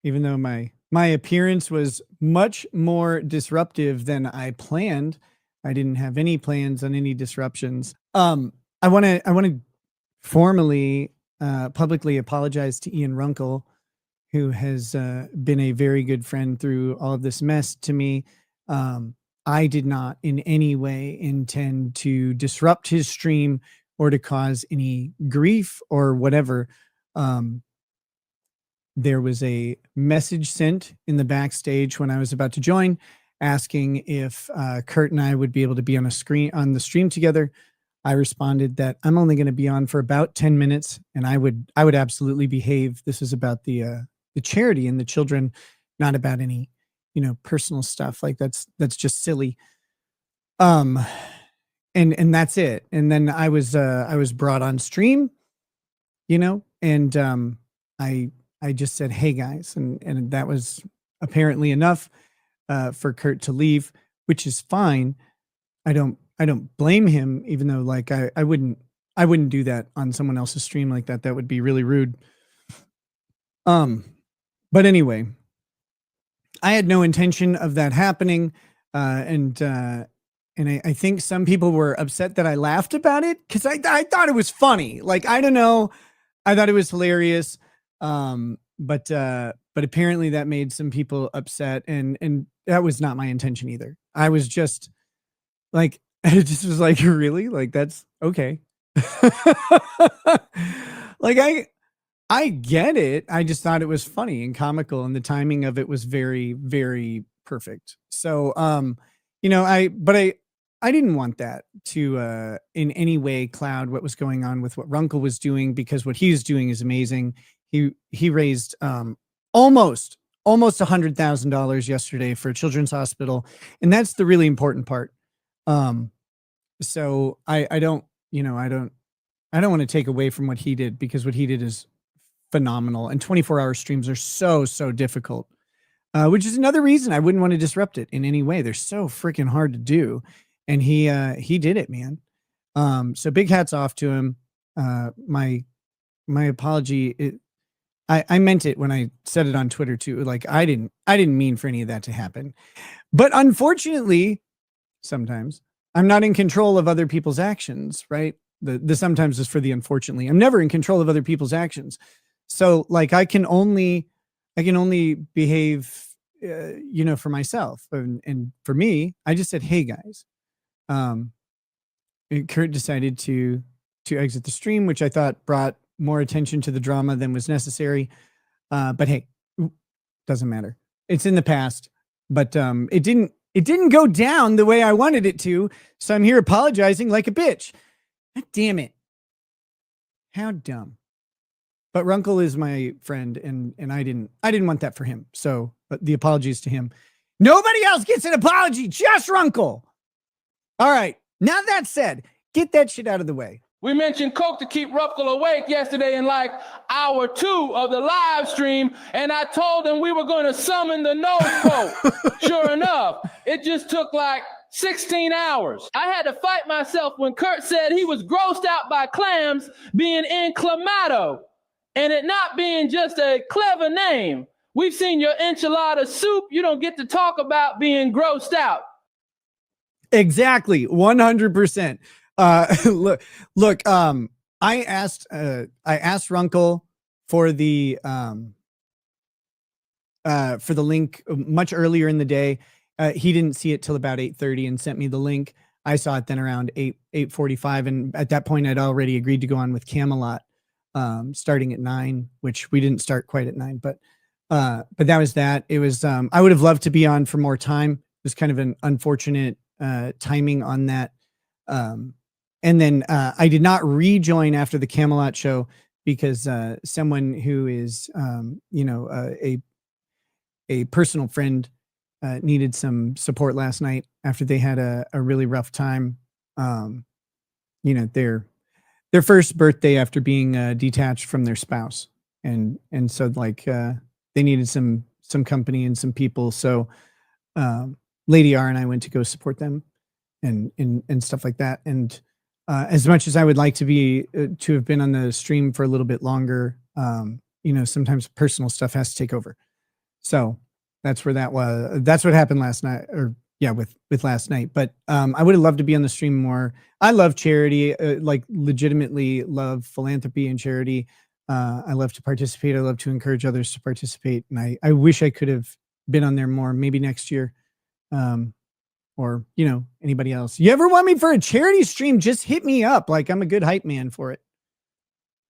even though my appearance was much more disruptive than I planned. I didn't have any plans on any disruptions. I want to formally publicly apologize to Ian Runkle, who has been a very good friend through all of this mess to me. I did not in any way intend to disrupt his stream or to cause any grief or whatever. Um, there was a message sent in the backstage when I was about to join, asking if Kurt and I would be able to be on the stream together. I responded that I'm only going to be on for about 10 minutes, and I would absolutely behave. This is about the charity and the children, not about any personal stuff. Like that's just silly. Um, and that's it. And then I was brought on stream, and I just said, "Hey guys," and that was apparently enough for Kurt to leave, which is fine. I don't blame him, even though like I wouldn't do that on someone else's stream like that. That would be really rude. But anyway, I had no intention of that happening, and I think some people were upset that I laughed about it because I thought it was funny. Like I don't know, I thought it was hilarious. But apparently that made some people upset, and that was not my intention either. I was just like, it just was like, really? Like, that's okay. Like, I get it. I just thought it was funny and comical, and the timing of it was very, very perfect. So, I didn't want that to in any way cloud what was going on with what Runkle was doing, because what he's doing is amazing. He raised almost $100,000 yesterday for a children's hospital, and that's the really important part. So I don't want to take away from what he did, because what he did is phenomenal, and 24-hour streams are so difficult, which is another reason I wouldn't want to disrupt it in any way. They're so freaking hard to do, and he did it, man. So big hats off to him. My apology. I meant it when I said it on Twitter too. Like I didn't mean for any of that to happen, but unfortunately, sometimes I'm not in control of other people's actions, right? The sometimes is for the unfortunately. I'm never in control of other people's actions. So like I can only behave, for myself. And for me, I just said, "Hey guys," Kurt decided to exit the stream, which I thought brought more attention to the drama than was necessary. But hey, doesn't matter. It's in the past, but it didn't go down the way I wanted it to. So I'm here apologizing like a bitch. God damn it. How dumb. But Runkle is my friend, and I didn't want that for him. So the apologies to him. Nobody else gets an apology, just Runkle. All right. Now that said, get that shit out of the way. We mentioned Coke to keep Runkle awake yesterday in like hour 2 of the live stream, and I told him we were going to summon the nose Coke. Sure enough, it just took like 16 hours. I had to fight myself when Kurt said he was grossed out by clams being in clamato, and it not being just a clever name. We've seen your enchilada soup. You don't get to talk about being grossed out. Exactly. 100%. Look, I asked Runkle for the link much earlier in the day. He didn't see it till about 8:30 and sent me the link. I saw it then around 8:45. And at that point I'd already agreed to go on with Camelot, starting at 9, which we didn't start quite at 9, but that was that. It was, I would have loved to be on for more time. It was kind of an unfortunate, timing on that. And then I did not rejoin after the Camelot show because someone who is, a personal friend needed some support last night after they had a really rough time. Their first birthday after being detached from their spouse, and so like they needed some company and some people. So Lady R and I went to go support them and stuff like that. And as much as I would like to be to have been on the stream for a little bit longer, sometimes personal stuff has to take over. So that's where that was. That's what happened last night, or yeah, with last night. But I would have loved to be on the stream more. I love charity, like legitimately love philanthropy and charity. I love to participate. I love to encourage others to participate, and I wish I could have been on there more. Maybe next year, or anybody else. You ever want me for a charity stream? Just hit me up. Like, I'm a good hype man for it.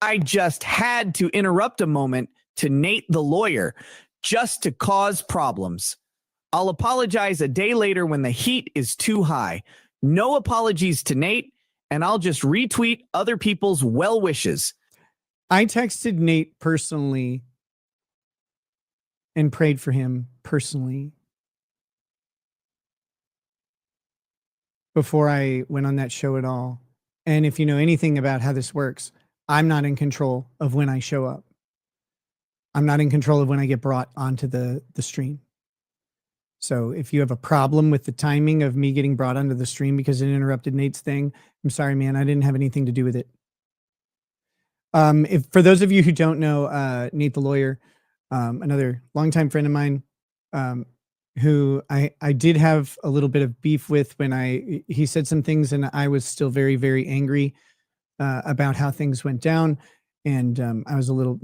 I just had to interrupt a moment to Nate the lawyer just to cause problems. I'll apologize a day later when the heat is too high. No apologies to Nate, and I'll just retweet other people's well wishes. I texted Nate personally and prayed for him personally before I went on that show at all. And if you know anything about how this works, I'm not in control of when I show up. I'm not in control of when I get brought onto the stream. So if you have a problem with the timing of me getting brought onto the stream because it interrupted Nate's thing, I'm sorry, man. I didn't have anything to do with it. If for those of you who don't know, Nate the lawyer, another longtime friend of mine, who I did have a little bit of beef with when he said some things and I was still very, very angry about how things went down. And I was a little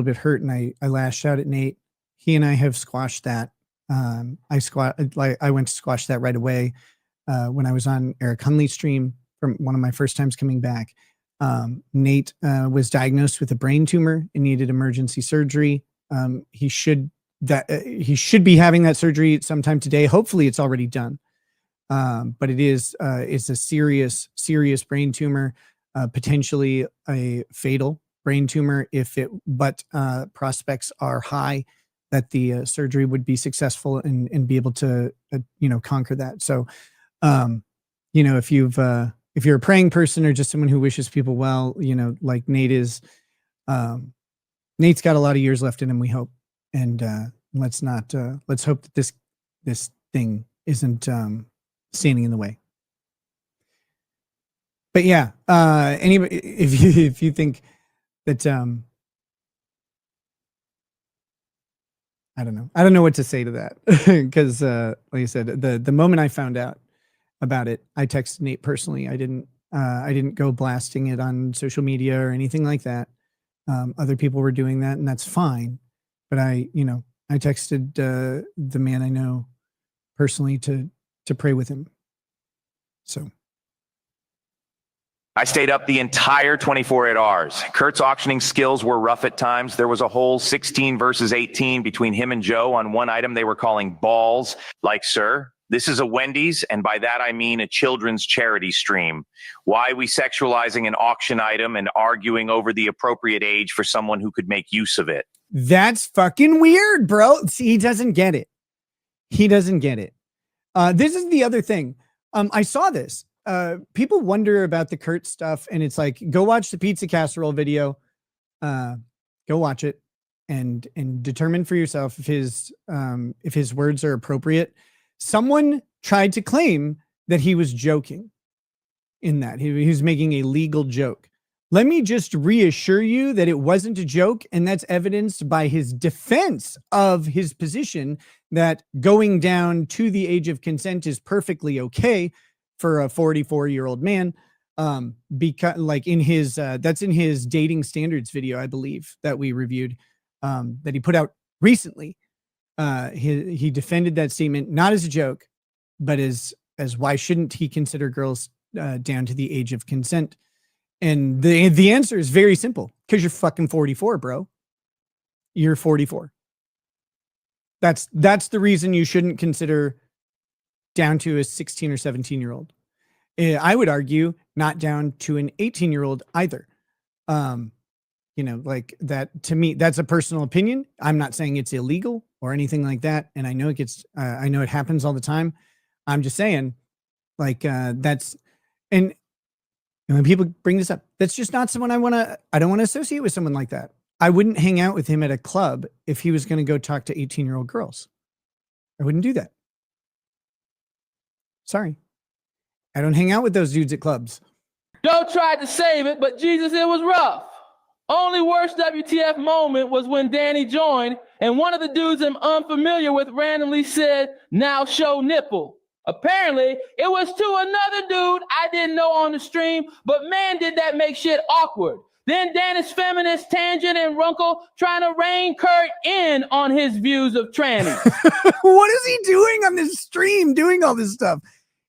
bit hurt and I lashed out at Nate. He and I have squashed that. I went to squash that right away when I was on Eric Hunley's stream from one of my first times coming back. Nate was diagnosed with a brain tumor and needed emergency surgery. He should be having that surgery sometime today. Hopefully it's already done. But it's a serious brain tumor, potentially a fatal brain tumor but prospects are high that the surgery would be successful and be able to, conquer that. So, if you're a praying person or just someone who wishes people well, like Nate is, Nate's got a lot of years left in him, we hope. And let's hope that this thing isn't standing in the way. But yeah, anybody, if you think that, I don't know what to say to that because, like I said, the moment I found out about it, I texted Nate personally. I didn't go blasting it on social media or anything like that. Other people were doing that, and that's fine. But I texted the man I know personally to pray with him. So. I stayed up the entire 24 hours. Kurt's auctioning skills were rough at times. There was a whole 16 versus 18 between him and Joe on one item they were calling balls. Like, sir, this is a Wendy's, and by that I mean a children's charity stream. Why are we sexualizing an auction item and arguing over the appropriate age for someone who could make use of it? That's fucking weird, bro. See, he doesn't get it. This is the other thing. I saw this. People wonder about the Kurt stuff, and it's like, go watch the pizza casserole video. Go watch it and determine for yourself if his words are appropriate. Someone tried to claim that he was joking in that he was making a legal joke. Let me just reassure you that it wasn't a joke, and that's evidenced by his defense of his position that going down to the age of consent is perfectly okay for a 44-year-old man. Because like in his, that's in his dating standards video, I believe, that we reviewed, that he put out recently. He defended that statement, not as a joke, but as why shouldn't he consider girls down to the age of consent? And the answer is very simple, because you're fucking 44, bro. You're 44. That's the reason you shouldn't consider down to a 16 or 17-year-old. I would argue not down to an 18-year-old either. Like that, to me, that's a personal opinion. I'm not saying it's illegal or anything like that. And I know I know it happens all the time. I'm just saying, like, and when people bring this up, that's just not someone I don't want to associate with someone like that. I wouldn't hang out with him at a club if he was going to go talk to 18-year-old girls. I wouldn't do that. Sorry. I don't hang out with those dudes at clubs. Joe tried to save it, but Jesus, it was rough. Only worst WTF moment was when Danny joined and one of the dudes I'm unfamiliar with randomly said, "Now show nipple." Apparently, it was to another dude I didn't know on the stream, but man, did that make shit awkward. Then Dennis Feminist, Tangent, and Runkle trying to rein Kurt in on his views of trannies. What is he doing on this stream, doing all this stuff?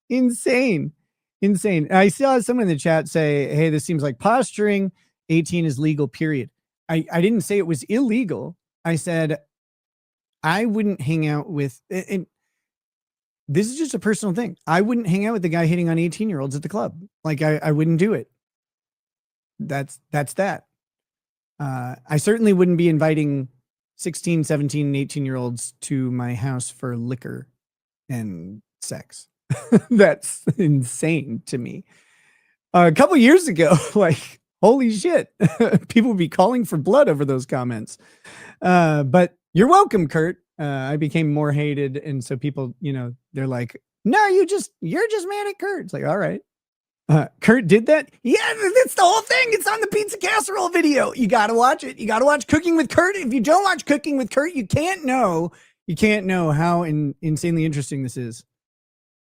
Insane. I saw someone in the chat say, hey, this seems like posturing. 18 is legal, period. I didn't say it was illegal. I said I wouldn't hang out with, and this is just a personal thing. I wouldn't hang out with the guy hitting on 18-year-olds at the club. Like I wouldn't do it. That's that. I certainly wouldn't be inviting 16, 17, and 18-year-olds to my house for liquor and sex. That's insane to me. A couple years ago, like, holy shit, people would be calling for blood over those comments. But you're welcome, Kurt. I became more hated. And so people, they're like, no, you're just mad at Kurt. It's like, all right. Kurt did that? Yeah, that's the whole thing. It's on the pizza casserole video. You got to watch it. You got to watch Cooking with Kurt. If you don't watch Cooking with Kurt, you can't know how insanely interesting this is.